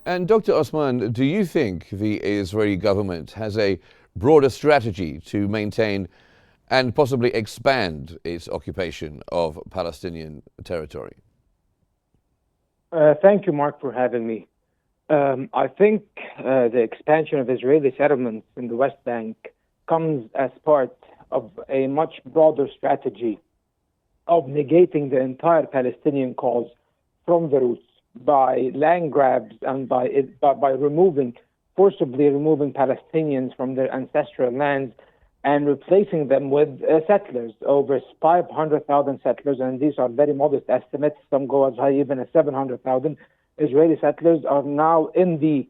And Dr. Osman, do you think the Israeli government has a broader strategy to maintain and possibly expand its occupation of Palestinian territory? Thank you, Mark, for having me. I think the expansion of Israeli settlements in the West Bank comes as part of a much broader strategy of negating the entire Palestinian cause from the roots by land grabs and by forcibly removing Palestinians from their ancestral lands and replacing them with settlers, over 500,000 settlers, and these are very modest estimates. Some go as high even as 700,000 Israeli settlers are now in the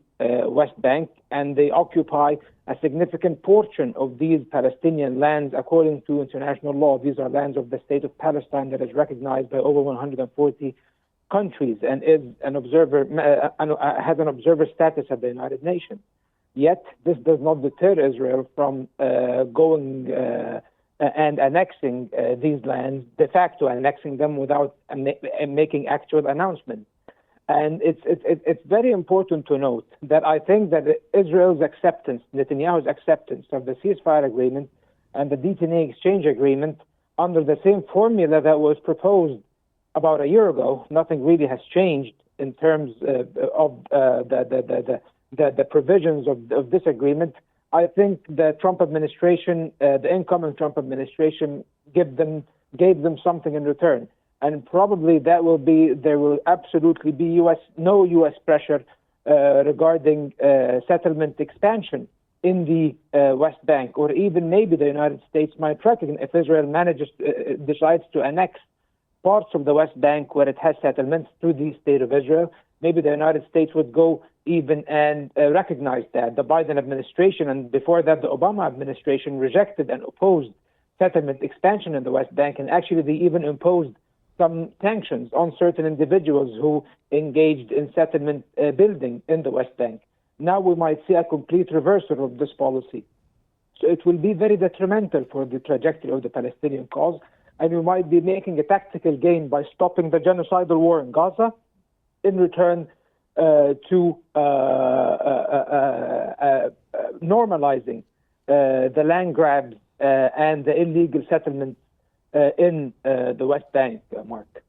West Bank, and they occupy a significant portion of these Palestinian lands according to international law. These are lands of the state of Palestine that is recognized by over 140 countries and is an observer, has an observer status at the United Nations. Yet, this does not deter Israel from going and annexing these lands, de facto annexing them without making actual announcements. And it's very important to note that I think that Israel's acceptance, Netanyahu's acceptance of the ceasefire agreement and the detainee exchange agreement under the same formula that was proposed about a year ago, nothing really has changed in terms of the provisions of this agreement. I think the Trump administration, the incoming Trump administration, gave them something in return. And probably there will absolutely be no U.S. pressure regarding settlement expansion in the West Bank, or even maybe the United States might recognize if Israel decides to annex parts of the West Bank where it has settlements to the state of Israel. Maybe the United States would go even and recognize that. The Biden administration and before that the Obama administration rejected and opposed settlement expansion in the West Bank, and actually they even imposed some sanctions on certain individuals who engaged in settlement building in the West Bank. Now we might see a complete reversal of this policy. So it will be very detrimental for the trajectory of the Palestinian cause, and we might be making a tactical gain by stopping the genocidal war in Gaza in return to normalizing the land grabs and the illegal settlements in the West Bank, Mark.